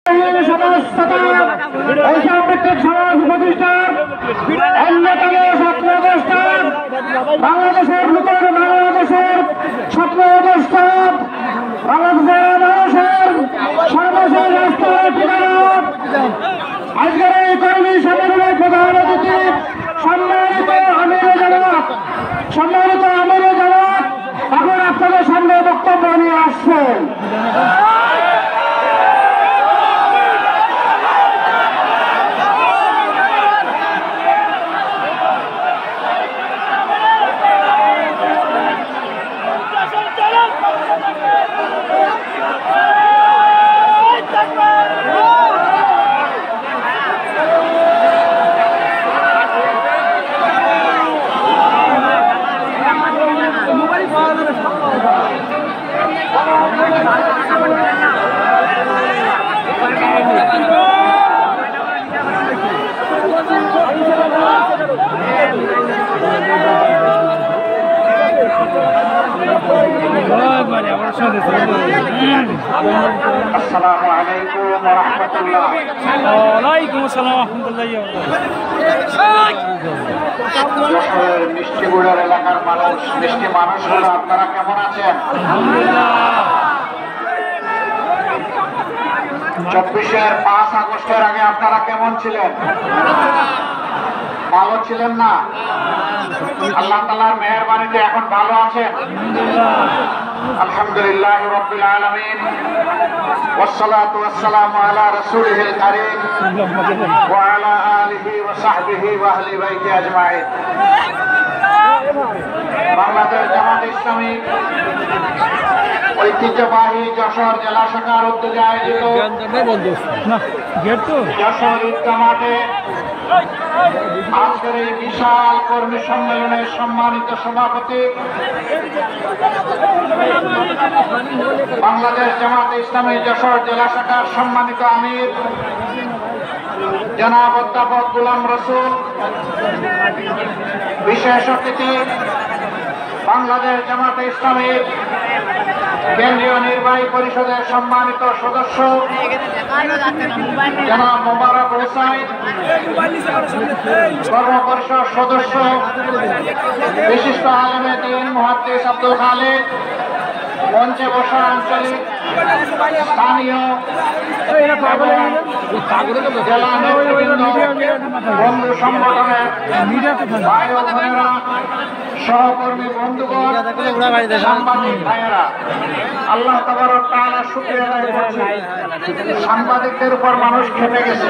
সমাজ প্রতিষ্ঠান অন্যতম ছাত্র অনুষ্ঠান বাংলাদেশের নতুন বাংলাদেশের ছাত্র অনুষ্ঠান বাংলাদেশের মানুষের সর্বশেষ রাষ্ট্রের ঠিকানা। আজকের এই কর্মী সম্মেলনের প্রধান অতিথি সম্মানিত আমিরে জামাত এখন আপনাদের সামনে বক্তব্য নিয়ে আসছেন। আসসালামু আলাইকুম ওয়া রাহমাতুল্লাহ। ওয়া আলাইকুম আসসালাম ওয়া রাহমাতুল্লাহি ওয়া বারাকাতুহু। যশোরের মিষ্টিগুড়ার এলাকার মানুষ, মিষ্টি মানুষগুলো আপনারা কেমন আছেন? আলহামদুলিল্লাহ। 24-এর 5 আগস্টের আগে আপনারা কেমন ছিলেন? ভালো ছিলেন না? আল্লাহ তাআলার মেহেরবানিতে এখন ভালো আছেন? আলহামদুলিল্লাহ রাব্বিল আলামিন ওয়াসসালাতু ওয়াসসালামু আলা রাসূলিল কারীম ওয়া আলা আলিহি ওয়া সাহবিহি ওয়া আহলি বাইতি আজমাইন। বাংলাদেশ জামাত ইসলামী ঐতিহ্যবাহী যশোর জেলা শাখার উদ্যোগে আয়োজিত যশোর ঈদগাহ মাঠে আজকের এই বিশাল কর্মী সম্মেলনের সম্মানিত সভাপতি বাংলাদেশ জামাত ইসলামী যশোর জেলা শাখার সম্মানিত আমির জনাব অধ্যাপক গোলাম রসুল, বিশেষ অতিথি বাংলাদেশ জামাত ইসলামীর কেন্দ্রীয় নির্বাহী পরিষদের সম্মানিত সদস্য জনাব মোবারক হোসাইন, কর্মপরিষদ সদস্য বিশিষ্ট আলেমে দ্বীন মুহাদ্দিস আব্দুল খালেক, মঞ্চে বসা আঞ্চলিক স্থানীয় জেলা নেতৃবৃন্দ, বন্ধু সংগঠনের ভাই ও বোনেরা, সহকর্মী বন্ধুগণ, সাংবাদিক ভাইয়েরা, আল্লাহ তাবারক তাআলা শুকরিয়া আদায় করছি। সাংবাদিকদের উপর মানুষ খেপে গেছে।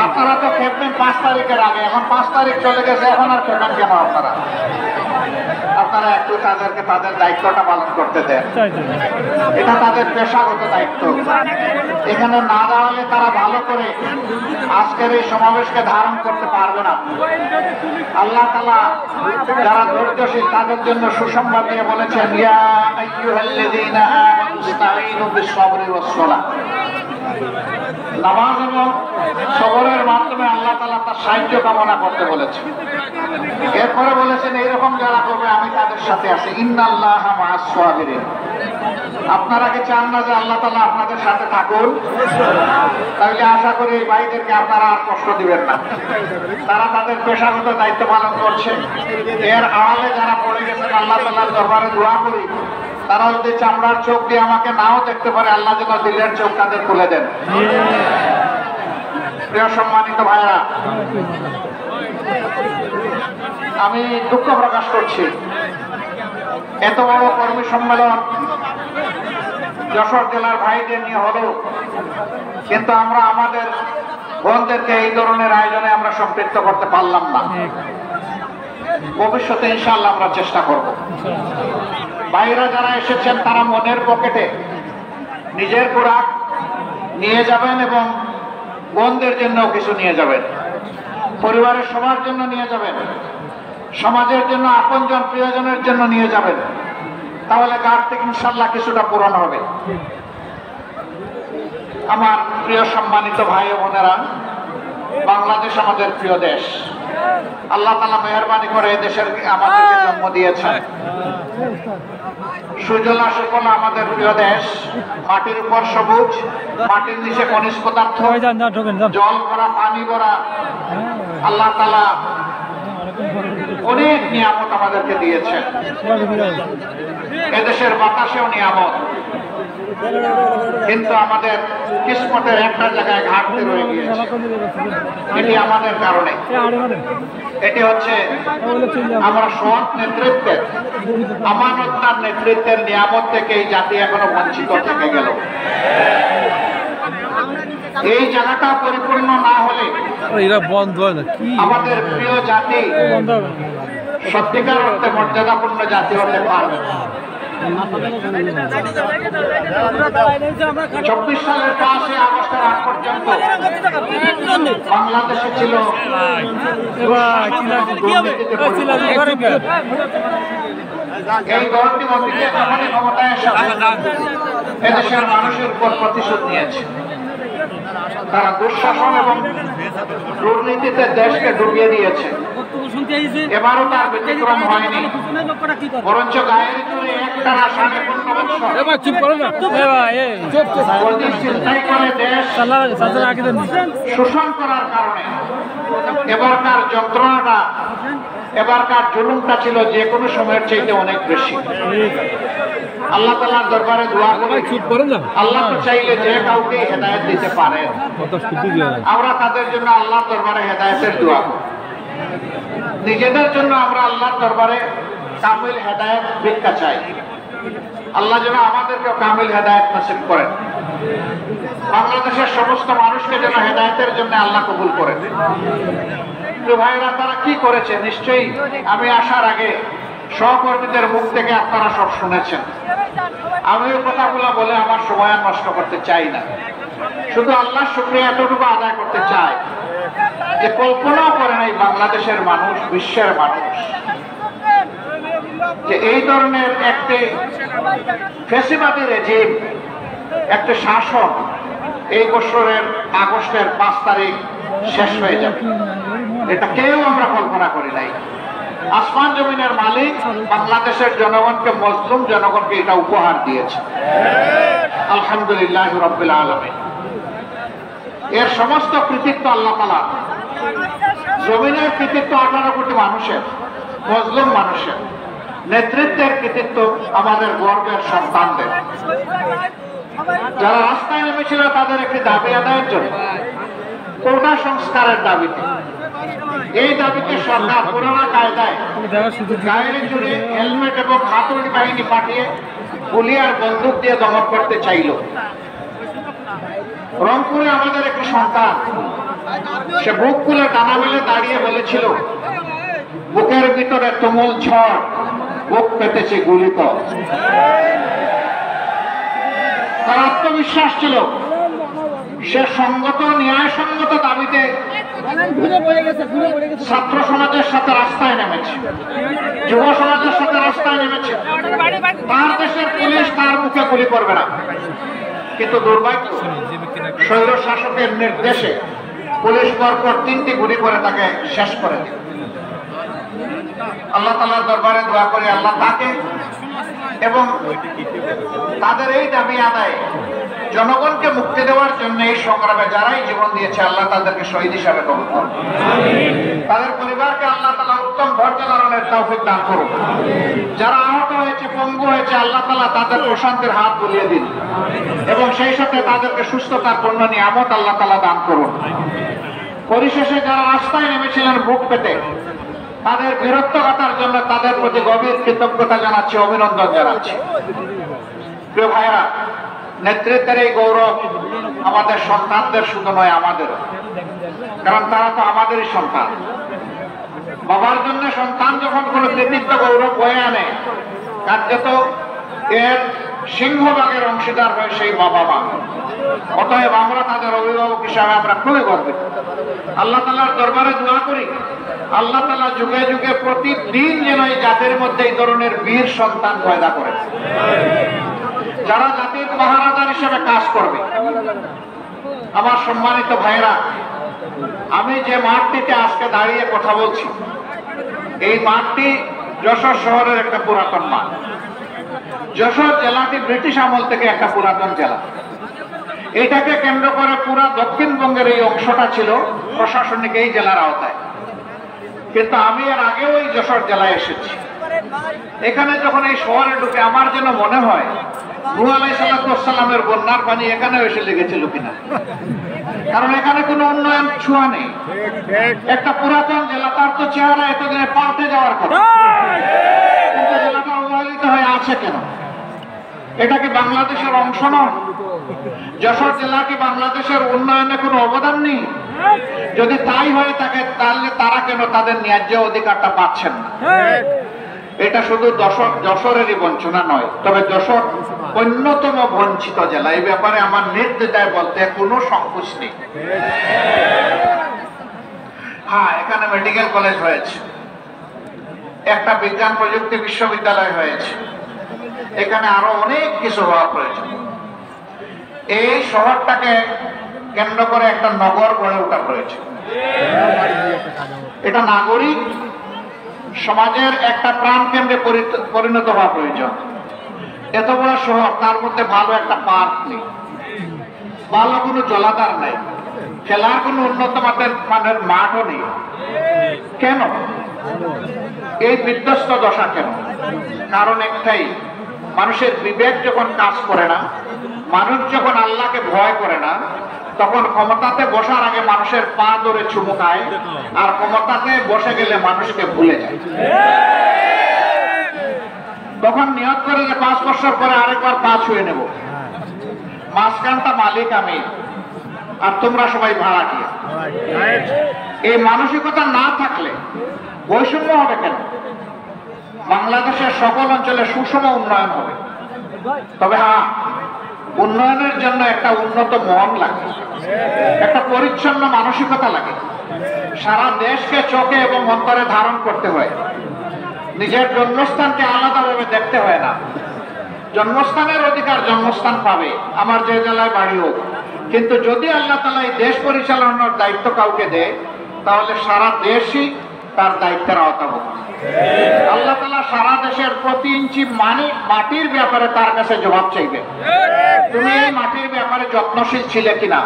আপনারা তো খেপবেন 5 তারিখের আগে, এখন 5 তারিখ চলে গেছে, এখন আর খেপেন কেন? আপনারা একটু তাদেরকে তাদের দায়িত্বটা পালন করতে দেন। এটা তাদের পেশাগত দায়িত্ব। এখানে না দাঁড়ালে তারা ভালো করে আজকের এই সমাবেশকে ধারণ করতে পারবে না। আল্লাহ তাআলা যারা ধৈর্যশীল তাদের জন্য সুসংবাদ দিয়ে বলেছেন, ইয়া আইয়ুহাল্লাযীনা আমানু ইসতাঈনু বিস-সাবরি ওয়াস-সালাহ। নামাজ এবং সবরের মাধ্যমে আল্লাহ তাআলা তার সাহায্য কামনা করতে বলেছেন। এরপরে বলেছেন, এইরকম যারা করবে আমি তাদের সাথে আছি, ইন্নাল্লাহা মা'আস-সাবিরিন। আপনারা কি চান না যে আল্লাহ তাআলা আপনাদের সাথে থাকুন? তাহলে আশা করি এই ভাইদেরকে আপনারা আর কষ্ট দিবেন না। তারা তাদের পেশাগত দায়িত্ব পালন করছে। এর আড়ালে যারা পড়ে গেছেন, আল্লাহ তাআলার দরবারে দোয়া করি তারা যদি চামড়ার চোখ দিয়ে আমাকে নাও দেখতে পারে, আল্লাহ যেন দিলের চোখ তাদের খুলে দেন। প্রিয় সম্মানিত ভাইরা, আমি দুঃখ প্রকাশ করছি, এত বড় কর্মী সম্মেলন যশোর জেলার ভাইদের নিয়ে হলো, কিন্তু আমরা আমাদের বোনদেরকে এই ধরনের আয়োজনে আমরা সম্পৃক্ত করতে পারলাম না। ভবিষ্যতে ইনশাআল্লাহ আমরা চেষ্টা করব। ভাইরা যারা এসেছেন তারা মনের পকেটে নিজের খোরাক নিয়ে যাবেন এবং বোনদের জন্য কিছু নিয়ে যাবেন, পরিবারের সবার জন্য নিয়ে যাবেন, সমাজের জন্য, আপনজন প্রিয়জনের জন্য নিয়ে যাবেন। তাহলে কার্তিক ইনশাআল্লাহ কিছুটা পূরণ হবে। আমার প্রিয় সম্মানিত ভাই ও বোনেরা, বাংলাদেশ আমাদের প্রিয় দেশ। আল্লাহ তাআলা মেহেরবানি করে দেশের আমাদেরকে জন্ম দিয়েছেন। সুজলা সুফলা আমাদের প্রিয় দেশ, মাটির উপর সবুজ, মাটির নিচে খনিজ পদার্থ, জল ভরা, পানি ভরা। আল্লাহ তাআলা অনেক নিয়ামত আমাদেরকে দিয়েছেন। এদেশের বাতাসেও নিয়ামত, কিন্তু আমাদের কিসমতের একটা জায়গায় ঘাটতি রয়ে গিয়েছে। এটি আমাদের কারণে, এটি হচ্ছে আমরা সৎ নেতৃত্বের, আমানতদার নেতৃত্বের নিয়ামত থেকে এই জাতি এখনো বঞ্চিত থেকে গেল। এই জায়গাটা পরিপূর্ণ না হলে আমাদের প্রিয় জাতি সত্যিকার অর্থে মর্যাদাপূর্ণ জাতি হতে পারবে। 24 সালের 5 আগস্টের আগ পর্যন্ত বাংলাদেশে ছিল এই দলটি অতীতে যখনই ক্ষমতায় এসে এদেশের মানুষের উপর প্রতিশোধ নিয়েছে। তারা দুঃশাসন এবং দুর্নীতিতে দেশকে ডুবিয়ে দিয়েছে। এবারও তার ব্যতিক্রম হয়নি, বরঞ্চ গায়ের জোরে একটানা 15.5 চিন্তাই করে দেশ শোষণ করার কারণে এবারকার যন্ত্রণাটা, এবারকার জুলুমটা ছিল যে কোনো সময়ের চাইতে অনেক বেশি। আল্লাহ তাআলার দরবারে দোয়া করে, আল্লাহ তো চাইলে যে কাউকে হেদায়েত দিতে পারেন। আমরা তাদের জন্য আল্লাহর দরবারে হেদায়েতের দোয়া করি। নিজেদের জন্য আমরা আল্লাহর দরবারে কামিল হেদায়েত ভিক্ষা চাই। আল্লাহ যেন আমাদেরকে কামিল হেদায়েত নসিব করেন। বাংলাদেশের সমস্ত মানুষকে যেন হেদায়েতের জন্য আল্লাহ কবুল করেন। ভাইরা, তারা কি করেছে নিশ্চয়ই আমি আসার আগে সহকর্মীদের মুখ থেকে আপনারা সব শুনেছেন। আমি ওই কথাগুলো বলে আমার সময় আর নষ্ট করতে চাই না। শুধু আল্লাহর শুকরিয়া এতটুকু আদায় করতে চাই যে কল্পনাও করে নাই বাংলাদেশের মানুষ, বিশ্বের মানুষ, যে এই ধরনের একটি ফ্যাসিবাদী রেজিম, একটা শাসন এই বছরের আগস্টের 5 তারিখ শেষ হয়ে যাবে। এটা কেউ আমরা কল্পনা করি নাই। আসমান জমিনের মালিক বাংলাদেশের জনগণকে, মুসলিম জনগণকে এটা উপহার দিয়েছে। আলহামদুলিল্লাহ রাব্বিল আলামিন। এর সমস্ত কৃতিত্ব আল্লাহ তাআলা। জমিনের কৃতিত্ব 18 কোটি মানুষের, মুসলিম মানুষের। নেতৃত্বের কৃতিত্ব আমাদের গর্বের সন্তানদের। যারা রাস্তায় নেমেছিল তাদের একটি দাবি আদায়ের জন্য, কোটা সংস্কারের দাবিতে। এই দাবিতে সরকার পুরোনো কায়দায় গায়ের জুড়ে হেলমেট এবং হাতুড়ি বাহিনী পাঠিয়ে গুলি আর বন্দুক দিয়ে দমন করতে চাইল। রংপুরে আমাদের একটি সন্তান, সে বুক খুলে ডানা মেলে দাঁড়িয়ে বলেছিল, বুকের ভিতরে তুমুল ঝড়, বুক পেতেছে গুলি তো। তার আত্মবিশ্বাস ছিল, সে সঙ্গত, ন্যায়সঙ্গত দাবিতে ছাত্র সমাজের সাথে রাস্তায় নেমেছে, যুব সমাজের সাথে রাস্তায় নেমেছে। তার দেশের পুলিশ তার মুখে গুলি করবে না, কিন্তু দুর্ভাগ্য, স্বৈর শাসকের নির্দেশে পুলিশ পরপর 3টি গুলি করে তাকে শেষ করে দিল। আল্লাহ তাআলার দরবারে দোয়া করে আল্লাহ তাকে এবং তাদের এই দাবি আদায়, জনগণকে মুক্তি দেওয়ার জন্য এই সংগ্রামে যারাই জীবন দিয়েছে, আল্লাহ তাদেরকে শহীদ হিসাবে কবুল করুন। তাদের পরিবারকে আল্লাহ তাআলা উত্তম ধৈর্য ধারণের তৌফিক দান করুন। যারা আহত হয়েছে, পঙ্গু হয়েছে, আল্লাহ তাআলা তাদের প্রশান্তির হাত বুলিয়ে দিন এবং সেই সাথে তাদেরকে সুস্থতার পূর্ণ নিয়ামত আল্লাহ তাআলা দান করুন। পরিশেষে যারা রাস্তায় নেমেছিলেন বুক পেতে, তাদের বীরত্বগাথার জন্য তাদের প্রতি গভীর কৃতজ্ঞতা জানাচ্ছি, অভিনন্দন জানাচ্ছি। প্রিয় ভাইরা, নেতৃত্বের এই গৌরব আমাদের সন্তানদের শুধু নয়, আমাদেরও, কারণ তারা তো আমাদেরই সন্তান। বাবার জন্য সন্তান যখন কোনো কৃতিত্ব গৌরব বয়ে আনে, কার্যত এর সিংহভাগের অংশীদার হয় সেই বাবা মা। অতএব আমরা তাদের অভিভাবক হিসাবে আমরা খুবই গর্বিত। আল্লাহ তাআলার দরবারে দোয়া করি, আল্লাহ তাআলা যুগে যুগে প্রতিদিন যেন এই জাতির মধ্যে এই ধরনের বীর সন্তান পয়দা করে, যারা জাতির পাহারাদার হিসেবে কাজ করবে। আমার সম্মানিত ভাইরা, আমি যে মাঠটিতে আজকে দাঁড়িয়ে কথা বলছি, এই মাঠটি যশোর শহরের একটা পুরাতন মাঠ। যশোর জেলাটি ব্রিটিশ আমল থেকে একটা পুরাতন জেলা। এটাকে কেন্দ্র করে পুরা দক্ষিণবঙ্গের এই অংশটা ছিল প্রশাসনিক এই জেলার আওতায়। কিন্তু আমি এর আগেও এই যশোর জেলায় এসেছি। এখানে যখন এই শহরে ঢুকে আমার যেন মনে হয় নূহ আলাইহিস সালামের বন্যার পানি এখানেও এসে লেগেছিল কিনা, কারণ এখানে কোনো উন্নয়ন ছোঁয়া নেই। একটা পুরাতন জেলা, তার তো চেহারা এতদিনে পাল্টে যাওয়ার কথা, কিন্তু জেলাটা অবহেলিত হয়ে আছে কেন? এটা কি বাংলাদেশের অংশ নয়? যশোর জেলা কি বাংলাদেশের উন্নয়নে কোনো অবদান নেই? যদি তাই হয়ে থাকে তাহলে তারা কেন তাদের ন্যায্য অধিকারটা পাচ্ছেন না? এটা শুধু যশোরেরই বঞ্চনা নয়, তবে যশোর অন্যতম বঞ্চিত জেলা। এই ব্যাপারে আমার নির্দ্বিধায় বলতে কোনো সংকোচ নেই। হ্যাঁ, এখানে মেডিকেল কলেজ হয়েছে, একটা বিজ্ঞান প্রযুক্তি বিশ্ববিদ্যালয় হয়েছে, এখানে আরো অনেক কিছু হওয়া প্রয়োজন। এই শহরটাকে কেন্দ্র করে একটা নগর গড়ে ওঠা প্রয়োজন। এটা নাগরিক সমাজের একটা প্রাণ কেন্দ্রে পরিণত হওয়া প্রয়োজন। এত বড় শহর, তার মধ্যে ভালো একটা পার্ক নেই, ভালো কোনো জলাধার নেই, খেলার কোনো উন্নত মানের মাঠও নেই। কেন এই বিধ্বস্ত দশা? কেন? কারণ একটাই, মানুষের বিবেক যখন কাজ করে না, মানুষ যখন আল্লাহকে ভয় করে না, তখন ক্ষমতাতে বসার আগে মানুষের পা ধরে চুমু খায়, আর ক্ষমতাতে বসে গেলে মানুষকে ভুলে যায়। তখন নিয়ত করে যে 5 বছর পরে আরেকবার পা ছুঁয়ে নেব, মাঝখানটা মালিক আমি আর তোমরা সবাই ভাড়াটিয়া। এই মানসিকতা না থাকলে বৈষম্য হবে কেন? বাংলাদেশের সকল অঞ্চলে সুষম উন্নয়ন হবে। তবে হ্যাঁ, উন্নয়নের জন্য একটা উন্নত মন লাগে, একটা পরিচ্ছন্ন মানসিকতা লাগে। সারা দেশকে চোখে এবং অন্তরে ধারণ করতে হয়। নিজের জন্মস্থানকে আলাদাভাবে দেখতে হয় না। জন্মস্থানের অধিকার জন্মস্থান পাবে, আমার যে জেলায় বাড়ি হোক। কিন্তু যদি আল্লাহ তাআলা এই দেশ পরিচালনার দায়িত্ব কাউকে দেয়, তাহলে সারা দেশই তার দায়িত্বের আওতাভুক্ত। আল্লাহ তাআলা সারা দেশের প্রতি ইঞ্চি মাটির ব্যাপারে তার কাছে জবাব চাইবে। তুমি এই মাটির ব্যাপারে যত্নশীল ছিলে কিনা?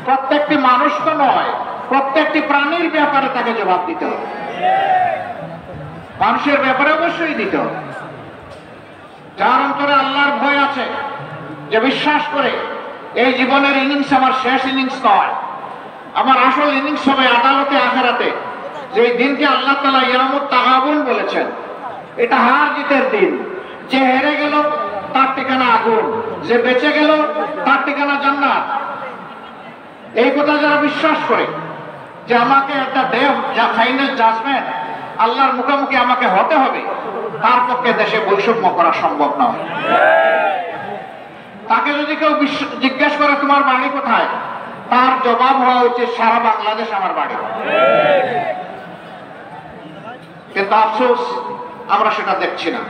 প্রত্যেকটি মানুষ তো নয়, প্রত্যেকটি প্রাণীর ব্যাপারে তাকে জবাব দিতে হবে। মানুষের ব্যাপারে অবশ্যই দিতে হবে। যার অন্তরে আল্লাহর ভয় আছে, যে বিশ্বাস করে এই জীবনের ইনিংস আমার শেষ ইনিংস নয়, আমার আসল ইনিংস হবে আদালতে আখিরাতে, যে দিনকে আল্লাহ তাআলা ইয়ামুত তাগাবুন বলেছেন। এটা হার জিতের দিন। যে হেরে গেল তার ঠিকানা আগুন, যে বেঁচে গেল তার ঠিকানা জান্নাত। এই কথা যারা বিশ্বাস করে যে আমাকে একটা দেব যা ফাইনাল জাজমেন্ট, আল্লাহর মুখোমুখি আমাকে হতে হবে, তার পক্ষে দেশে বৈষম্য করা সম্ভব নয়। তাকে যদি কেউ জিজ্ঞেস করে তোমার বাড়ি কোথায়, তার জবাব হওয়া উচিত সারা বাংলাদেশ আমার বাড়ি। কিন্তু আফসোস, আমরা সেটা দেখছি না।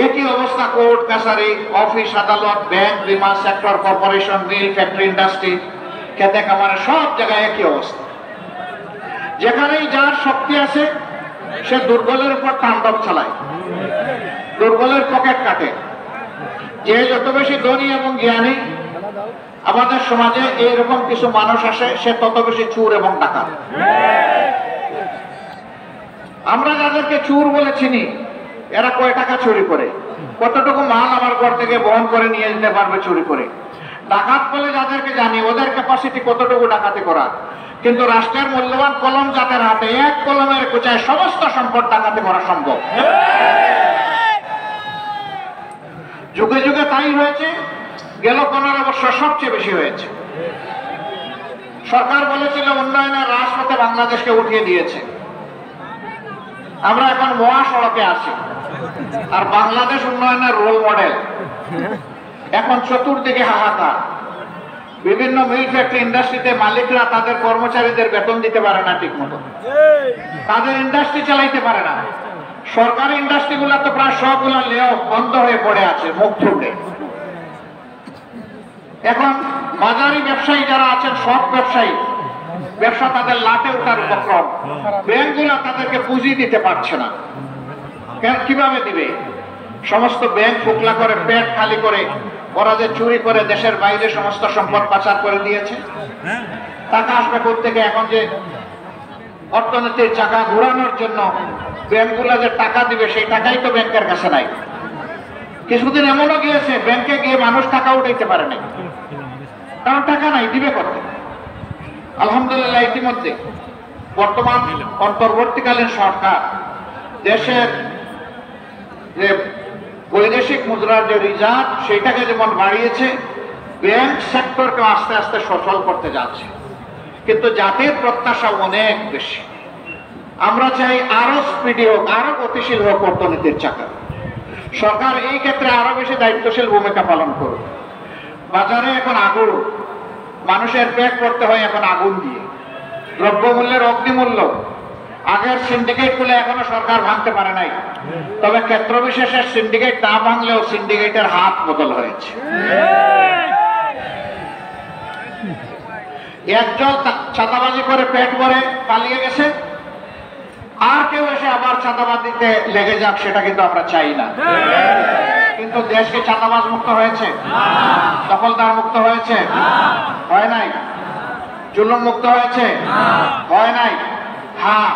একই অবস্থা কোর্ট কাছারি, অফিস আদালত, ব্যাংক, বিমা সেক্টর, কর্পোরেশন, মিল, ফ্যাক্টরি, ইন্ডাস্ট্রি, খেতে খামারে, সব জায়গায় একই অবস্থা। যেখানেই যার শক্তি আছে সে দুর্বলের উপর তাণ্ডব চালায়, দুর্বলের পকেট কাটে। যে যত বেশি ধনী এবং জ্ঞানী আমাদের সমাজে এইরকম কিছু মানুষ আসে, সে তত বেশি চোর এবং ডাকাত। আমরা যাদেরকে চোর বলে চিনি, এরা কয় টাকা চুরি করে, কতটুকু মাল আমার ঘর থেকে বহন করে নিয়ে যেতে পারবে চুরি করে। ডাকাত বলে যাদেরকে জানি, ওদের ক্যাপাসিটি কতটুকু ডাকাতি করার। কিন্তু রাষ্ট্রের মূল্যবান কলম যাদের হাতে, এক কলমের কোচায় সমস্ত সম্পদ ডাকাতি করা সম্ভব। যুগে যুগে তাই হয়েছে, গেল 15 বছর সবচেয়ে বেশি হয়েছে। সরকার বলেছিল উন্নয়নের রাজপথে বাংলাদেশকে উঠিয়ে দিয়েছে। আমরা এখন মহাসড়কে আছি, আর বাংলাদেশ উন্নয়নের রোল মডেল। এখন চতুর্দিকে হাহাকার। বিভিন্ন মিল ফ্যাক্টরি, ইন্ডাস্ট্রিতে মালিকরা তাদের কর্মচারীদের বেতন দিতে পারে না ঠিক মতো, তাদের ইন্ডাস্ট্রি চালাইতে পারে না। সরকারি ইন্ডাস্ট্রিগুলো তো প্রায় সবগুলো লেঅফ বন্ধ হয়ে পড়ে আছে মুখ থুবড়ে। এখন বাজারি ব্যবসায়ী যারা আছেন, সব ব্যবসায়ী, ব্যবসা তাদের লাটে ওঠার উপক্রম। ব্যাংকগুলো তাদেরকে পুঁজি দিতে পারছে না। কিভাবে দিবে? সমস্ত ব্যাংক ফুকলা করে পেট খালি করে ওরা যে চুরি করে দেশের বাইরে সমস্ত সম্পদ পাচার করে দিয়েছে। টাকা আসবে কোত্থেকে? এখন যে অর্থনীতির চাকা ঘোরানোর জন্য ব্যাংকগুলা যে টাকা দিবে সেই টাকাই তো ব্যাংকের কাছে নাই। কিছুদিন এমনও গিয়েছে ব্যাংকে গিয়ে মানুষ টাকা উঠাইতে পারে নাই, কারণ টাকা নাই, দিবে করতে। আলহামদুলিল্লাহ ইতিমধ্যে বর্তমান অন্তর্বর্তীকালীন সরকার দেশের যে বৈদেশিক মুদ্রার যে রিজার্ভ সেটাকে যেমন বাড়িয়েছে, ব্যাংক সেক্টরকে আস্তে আস্তে সচল করতে যাচ্ছে। কিন্তু জাতির প্রত্যাশা অনেক বেশি। আমরা চাই আরো স্পিডি হোক, আরো গতিশীল হোক অর্থনীতির চাকা। সরকার এই ক্ষেত্রে আরো বেশি দায়িত্বশীল ভূমিকা পালন করুক। বাজারে এখন আগুন, মানুষের পেট করতে হয় এখন আগুন দিয়ে। দ্রব্যমূল্যের অগ্নিমূল্য, আগের সিন্ডিকেট গুলো এখনো সরকার ভাঙতে পারে নাই, তবে ক্ষেত্র বিশেষের সিন্ডিকেট না ভাঙলেও সিন্ডিকেটের হাত বদল হয়েছে। একজন চাঁদাবাজি করে পেট ভরে পালিয়ে গেছে, আর কেউ এসে আবার চাঁদাবাজিতে লেগে যাক, সেটা কিন্তু আমরা চাই না। কিন্তু দেশকে চাঁদাবাজ মুক্ত হয়েছে? দখলদার মুক্ত হয়েছে? হয় নাই। জুলুম মুক্ত হয়েছে? হয় নাই। হ্যাঁ,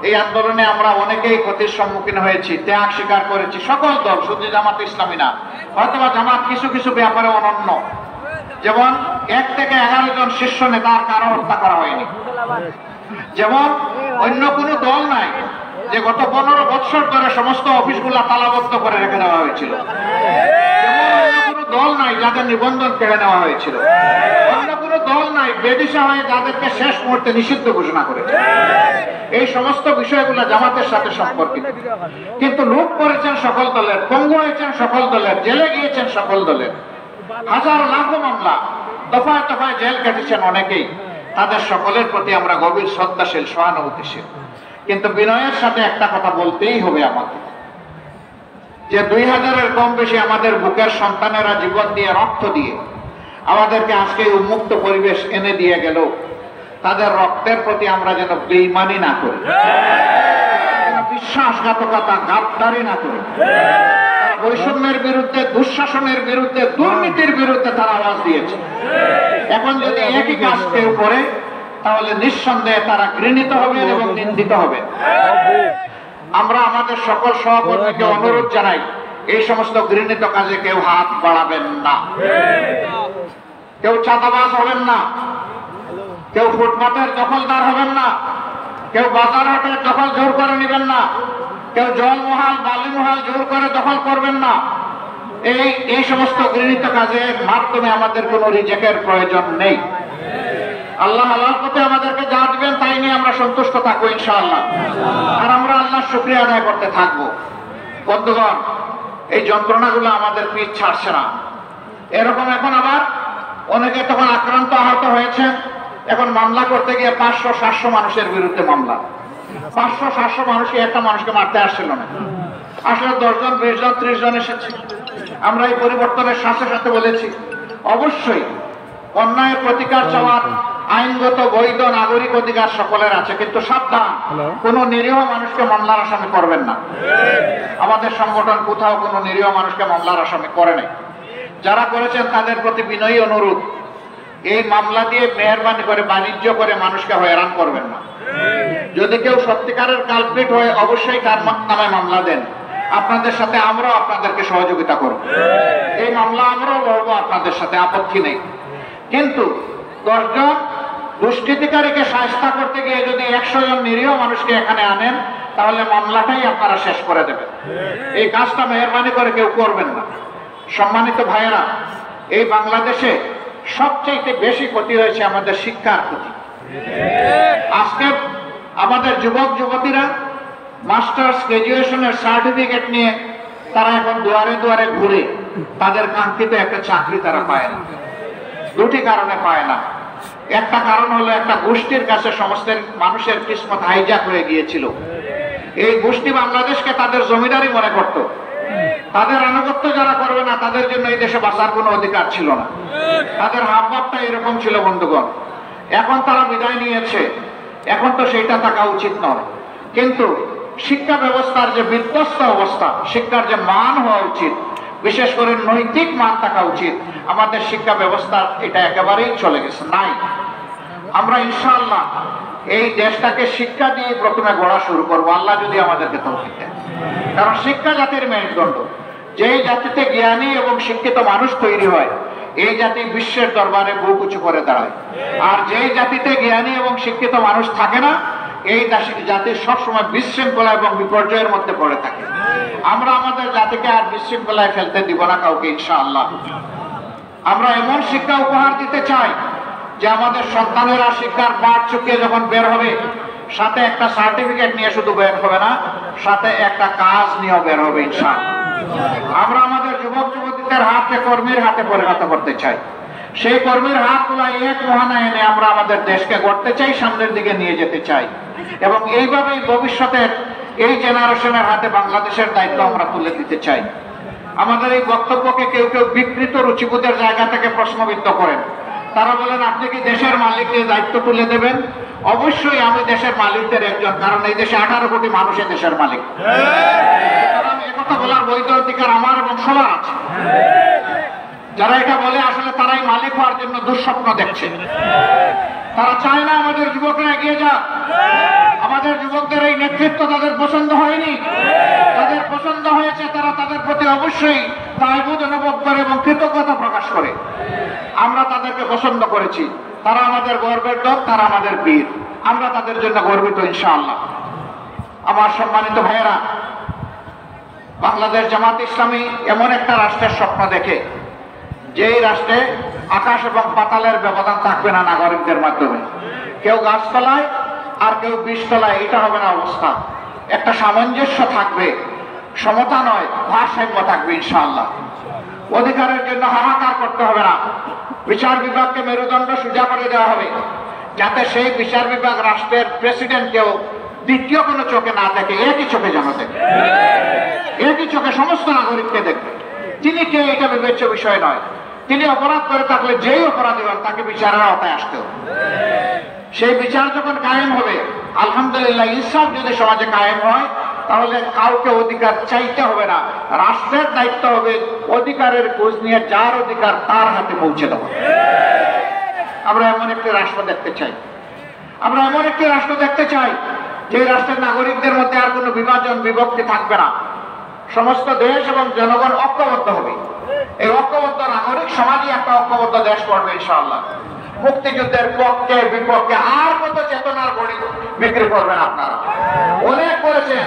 এই আন্দোলনে আমরা অনেকেই ক্ষতির সম্মুখীন হয়েছি, ত্যাগ স্বীকার করেছি। সকল দল, শুধু জামাত ইসলামী না, হয়তোবা জামাত কিছু কিছু ব্যাপারে অনন্য। যেমন 1 থেকে 11 জন শীর্ষ নেতার কারো হত্যা করা হয়নি। যেমন অন্য কোন দল নাই যে গত 15 বছর ধরে সমস্ত অফিসগুলা তালাবদ্ধ করে রেখে দেওয়া হয়েছিল। যেমন অন্য কোন দল নাই যাদের নিবন্ধন কেড়ে নেওয়া হয়েছিল। অন্য কোন দল নাই বেদিশা হয়ে যাদেরকে শেষ মুহূর্তে নিষিদ্ধ ঘোষণা করেছে। এই সমস্ত বিষয়গুলো জামাতের সাথে সম্পর্কিত। কিন্তু লুট করেছেন সকল দলের, পঙ্গু হয়েছেন সকল দলের, জেলে গিয়েছেন সকল দলের, হাজার লাখো মামলা, দফায় দফায় জেল কেটেছেন অনেকেই। তাদের সকলের প্রতি আমরা গভীর শ্রদ্ধাশীল, সহানুভূতিশীল। কিন্তু বিনয়ের সাথে একটা কথা বলতেই হবে আমাদের, যে 2000-এর কম বেশি আমাদের বুকের সন্তানেরা জীবন দিয়ে, রক্ত দিয়ে আমাদেরকে আজকে উন্মুক্ত পরিবেশ এনে দিয়ে গেল। তাদের রক্তের প্রতি আমরা যেন বেঈমানি না করি, বিশ্বাসঘাতকতা, গাদ্দারি না করি। বৈষম্যের বিরুদ্ধে, দুঃশাসনের বিরুদ্ধে, দুর্নীতির বিরুদ্ধে তারা আওয়াজ দিয়েছে। এখন যদি একই কাজ কেউ করে তাহলে নিঃসন্দেহে তারা ঘৃণিত হবে এবং নিন্দিত হবে। আমরা আমাদের সকল সহকর্মীকে অনুরোধ জানাই, এই সমস্ত ঘৃণিত কাজে কেউ হাত বাড়াবেন না, কেউ চাঁদাবাজ হবেন না, কেউ ফুটপাতের দখলদার হবেন না, কেউ বাজার হাটের দখল জোর করে নেবেন না, কেউ জলমহাল, বালিমহাল জোর করে দখল করবেন না। এই সমস্ত ঘৃণিত কাজের মাধ্যমে আমাদের কোনো রিজেকের প্রয়োজন নেই। আল্লাহ আল্লাহর পথে আমাদেরকে যা দিবেন তাই নিয়ে আমরা সন্তুষ্ট থাকবো ইনশাআল্লাহ। আর আমরা আল্লাহর শুকরিয়া আদায় করতে থাকবো। বন্ধুগণ, এই যন্ত্রণাগুলো আমাদের পিছ ছাড়ছে না। এরকম এখন আবার অনেকে তখন আক্রান্ত, আহত হয়েছে, এখন মামলা করতে গিয়ে 500-700 মানুষের বিরুদ্ধে মামলা। 500-700 মানুষকে একটা মানুষকে মারতে আসছিল না, আসলে 10 জন, 20 জন, 30 জন এসেছে। আমরা এই পরিবর্তনের সাথে সাথে বলেছি, অবশ্যই অন্যায়ের প্রতিকার চাওয়ার আইনগত বৈধ নাগরিক অধিকার সকলের আছে, কিন্তু সাবধান, কোন নিরীহ মানুষকে মামলার আসামি করবেন না। আমাদের সংগঠন কোথাও কোনো নিরীহ মানুষকে মামলার আসামি করে নাই। যারা করেছেন তাদের প্রতি বিনয়ী অনুরোধ, এই মামলা দিয়ে মেহরবানি করে বাণিজ্য করে মানুষকে হয়রান করবেন না। যদি কেউ সত্যিকারের কালপ্রিট হয়ে অবশ্যই তার নামে মামলা দেন। আপনাদের সাথে আমরাও আপনাদেরকে সহযোগিতা করব, এই মামলা আমরাও লড়বো আপনাদের সাথে, আপত্তি নেই। কিন্তু 10 জন দুষ্কৃতিকারীকে শায়েস্তা করতে গিয়ে যদি 100 জন নিরীহ মানুষকে এখানে আনেন, তাহলে মামলাটাই আপনারা শেষ করে দেবেন। এই কাজটা মেহরবানি করে কেউ করবেন না। সম্মানিত ভাইয়েরা, এই বাংলাদেশে সবচেয়ে বেশি ক্ষতি হয়েছে আমাদের শিক্ষার ক্ষতি। আজকে আমাদের যুবক যুবতীরা মাস্টার্স, গ্রাজুয়েশনের সার্টিফিকেট নিয়ে তারা এখন দুয়ারে দুয়ারে ঘুরে তাদের কাঙ্ক্ষিত একটা চাকরি তারা পায় না। 2টি কারণে পায় না। একটা কারণ হলো, একটা গোষ্ঠীর কাছে সমস্ত মানুষের কিসমত হাইজ্যাক হয়ে গিয়েছিল। এই গোষ্ঠী বাংলাদেশকে তাদের জমিদারি মনে করত। তাদের আনুগত্য যারা করবে না, তাদের জন্য এই দেশে বাঁচার কোনো অধিকার ছিল না। তাদের হাবভাবটা এরকম ছিল বন্ধুগণ। এখন তারা বিদায় নিয়েছে, এখন তো সেইটা থাকা উচিত নয়। কিন্তু শিক্ষা ব্যবস্থার যে বিধ্বস্ত অবস্থা, শিক্ষার যে মান হওয়া উচিত, বিশেষ করে নৈতিক মান থাকা উচিত, আমাদের শিক্ষা ব্যবস্থা এটা একেবারেই চলে গেছে, নাই। আমরা ইনশাআল্লাহ এই দেশটাকে শিক্ষা দিয়ে প্রথমে গড়া শুরু করবো, আল্লাহ যদি আমাদেরকে তৌফিক দেন। কারণ শিক্ষা জাতির মেরুদণ্ড। যেই জাতিতে জ্ঞানী এবং শিক্ষিত মানুষ তৈরি হয়, এই জাতি বিশ্বের দরবারে বুক উঁচু করে দাঁড়ায়। আর যেই জাতিতে জ্ঞানী এবং শিক্ষিত মানুষ থাকে না, এই জাতি সবসময় বিশৃঙ্খলা এবং বিপর্যয়ের মধ্যে পড়ে থাকে। আমরা আমাদের জাতিকে আর বিশৃঙ্খলায় ফেলতে দিব না কাউকে, ইনশাআল্লাহ। আমরা এমন শিক্ষা উপহার দিতে চাই যে আমাদের সন্তানেরা শিক্ষার পাঠ চুকিয়ে যখন বের হবে, সাথে একটা সার্টিফিকেট নিয়ে শুধু বের হবে না, সাথে একটা কাজ নিয়েও বের হবে, ইনশাআল্লাহ। আমরা আমাদের যুবক যুবতীদের হাতকে কর্মীর হাতে পরিণত করতে চাই। সেই কর্মীর হাতগুলো এক মহানা এনে আমরা আমাদের দেশকে গড়তে চাই, সামনের দিকে নিয়ে যেতে চাই। এবং এইভাবেই ভবিষ্যতের এই জেনারেশনের হাতে বাংলাদেশের দায়িত্ব আমরা তুলে দিতে চাই। আমাদের এই বক্তব্যকে কেউ কেউ বিকৃত রুচিবোধের জায়গা থেকে প্রশ্নবিদ্ধ করেন। তারা বলেন, আপনি কি দেশের মালিককে দায়িত্ব তুলে দেবেন? অবশ্যই আমি দেশের মালিকদের একজন, কারণ এই দেশে 18 কোটি মানুষের দেশের মালিক। একথা বলার বৈধ অধিকার আমার এবং সবার আছে। যারা এটা বলে আসলে তারাই মালিক হওয়ার জন্য দুঃস্বপ্ন দেখছে। তারা চায় না আমাদের যুবকরা এগিয়ে যাক। আমাদের যুবকদের এই নেতৃত্ব তাদের পছন্দ হয়নি। তাদের পছন্দ হয়েছে, তারা তাদের প্রতি অবশ্যই দায়বোধ অনুভব করে এবং কৃতজ্ঞতা প্রকাশ করে। আমরা তাদেরকে পছন্দ করেছি, তারা আমাদের গর্বের দল, তারা আমাদের বীর। আমরা তাদের জন্য গর্বিত, ইনশাআল্লাহ। আমার সম্মানিত ভাইয়েরা, বাংলাদেশ জামাত ইসলামী এমন একটা রাষ্ট্রের স্বপ্ন দেখে, যেই রাষ্ট্রে আকাশ এবং পাতালের ব্যবধান থাকবে না নাগরিকদের মাধ্যমে। কেউ গাছতলায় আর কেউ বিষতলায়, এটা হবে না অবস্থা। একটা সামঞ্জস্য থাকবে, সমতা নয়, ভারসাম্য থাকবে, ইনশাআল্লাহ। অধিকারের জন্য হাহাকার করতে হবে না। বিচার বিভাগকে মেরুদণ্ড সোজা করে দেওয়া হবে, যাতে সেই বিচার বিভাগ রাষ্ট্রের প্রেসিডেন্টকেও দ্বিতীয় কোনো চোখে না দেখে, একই চোখে যেন দেখে, একই চোখে সমস্ত নাগরিককে দেখবে। তিনি কে এটা বিবেচ্য বিষয় নয়। তিনি অপরাধ করে থাকলে যেই অপরাধী হন তাকে বিচারের আওতায় আসতে হবে। সেই বিচার যখন কায়েম হবে, আলহামদুলিল্লাহ, ইনসাফ যদি সমাজে কায়েম হয়, তাহলে কাউকে অধিকার চাইতে হবে না। রাষ্ট্রের দায়িত্ব হবে অধিকারের খোঁজ নিয়ে যার অধিকার তার হাতে পৌঁছে দেওয়া। আমরা এমন একটি রাষ্ট্র দেখতে চাই। আমরা এমন একটি রাষ্ট্র দেখতে চাই যে রাষ্ট্রের নাগরিকদের মধ্যে আর কোনো বিভাজন বিভক্তি থাকবে না। সমস্ত দেশ এবং জনগণ ঐক্যবদ্ধ হবে। এই ঐক্যবদ্ধ নাগরিক সমাজই একটা ঐক্যবদ্ধ দেশ করবে, ইনশাআল্লাহ। মুক্তিযুদ্ধের পক্ষে বিপক্ষে আর কত চেতনার গড়ি বিক্রি করবেন আপনারা? অনেক করেছেন।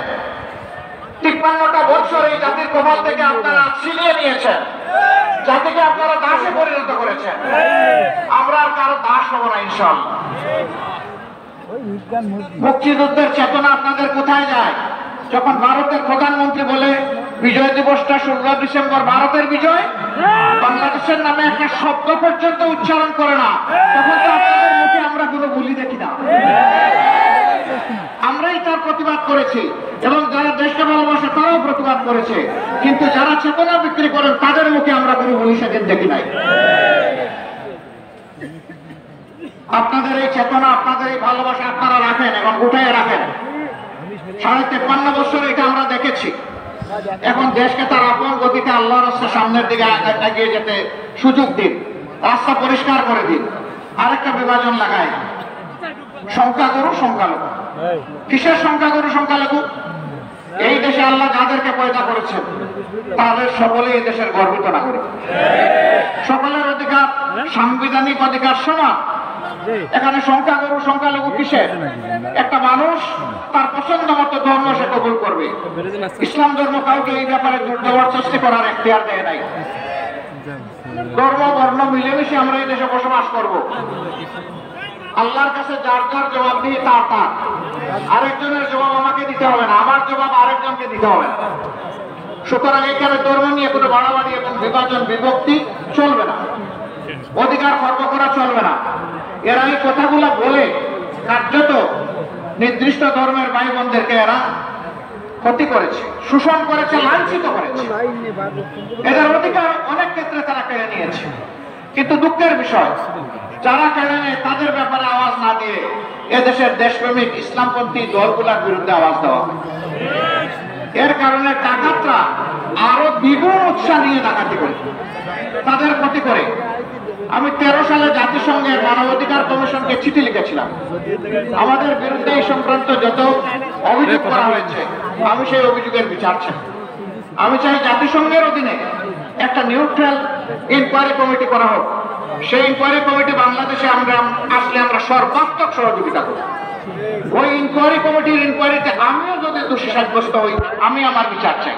53টা বছর এই জাতির কপাল থেকে আপনারা ছিনিয়ে নিয়েছেন, জাতিকে আপনারা দাসে পরিণত করেছেন। আমরা আর কারো দাস হব না, ইনশাআল্লাহ। মুক্তিযুদ্ধের চেতনা আপনাদের কোথায় যায়? যখন ভারতের প্রধানমন্ত্রী বলে বিজয় দিবসটা 16 ডিসেম্বর ভারতের বিজয়, বাংলাদেশের নামে একটা শব্দ পর্যন্ত উচ্চারণ করে না, তখন তো আপনাদের মুখে আমরা কোনো বুলি দেখি না। আমরাই তার প্রতিবাদ করেছি এবং যারা দেশকে ভালোবাসে তারাও প্রতিবাদ করেছে, কিন্তু যারা চেতনা বিক্রি করেন তাদের মুখে আমরা কোনো বুলি সেদিন দেখি নাই। আপনাদের এই চেতনা, আপনাদের এই ভালোবাসা আপনারা রাখেন এবং উঠায় রাখেন। 53.5 বছর এটা আমরা দেখেছি। এখন দেশকে তার আপন গতিতে আল্লাহর রাস্তার সামনের দিকে এগিয়ে যেতে সুযোগ দিন, রাস্তা পরিষ্কার করে দিন। আরেকটা বিভাজন লাগায়, সংখ্যাগুরু সংখ্যালঘু। কিসের সংখ্যাগুরু সংখ্যালঘু? এই দেশে আল্লাহ যাদেরকে পয়দা করেছেন তাদের সকলেই এই দেশের গর্বিত নাগরিক। সকলের অধিকার, সাংবিধানিক অধিকার সমান। এখানে সংখ্যাগুরু সংখ্যালঘু কিসের? একটা মানুষ তার পছন্দ মতো ধর্ম সে কবুল করবে। ইসলাম ধর্ম কাউকে এই ব্যাপারে জবরদস্তি করার এখতিয়ার দেয় নাই। ধর্ম বর্ণ মিলেমিশে আমরা এই দেশে বসবাস করব। আল্লাহর কাছে যার যার জবাব দিয়ে তার তার। আরেকজনের জবাব আমাকে দিতে হবে না, আমার জবাব আরেকজনকে দিতে হবে না। সুতরাং এখানে ধর্ম নিয়ে কোনো বাড়াবাড়ি এবং বিভাজন বিভক্তি চলবে না, অধিকার খর্ব করা চলবে না। এরা এই কথাগুলো বলে কার্যত নির্দিষ্ট ধর্মের ভাই বোনদেরকে এরা ক্ষতি করেছে, শোষণ করেছে, লাঞ্ছিত করেছে। এদের অধিকার অনেক ক্ষেত্রে তারা কেড়ে নিয়েছে। কিন্তু দুঃখের বিষয়, যারা কেড়ে নেয় তাদের ব্যাপারে আওয়াজ না দিয়ে এদেশের দেশপ্রেমিক ইসলামপন্থী দলগুলোর বিরুদ্ধে আওয়াজ দেওয়া হবে। এর কারণে ডাকাতরা আরো দ্বিগুণ উৎসাহ নিয়ে ডাকাতি করে, তাদের ক্ষতি করে। আমি 13 সালে জাতিসংঘের মানবাধিকার কমিশনকে চিঠি লিখেছিলাম, আমাদের বিরুদ্ধে এই সংক্রান্ত যত অভিযোগ করা হয়েছে আমি সেই অভিযোগের বিচার চাই। আমি চাই জাতিসংঘের অধীনে একটা নিউট্রাল ইনকোয়ারি কমিটি করা হোক। সেই ইনকোয়ারি কমিটি বাংলাদেশে আমরা আসলে আমরা সর্বাত্মক সহযোগিতা করব। ওই ইনকোয়ারি কমিটির ইনকোয়ারিতে আমিও যদি দোষী সাব্যস্ত হই, আমি আমার বিচার চাই।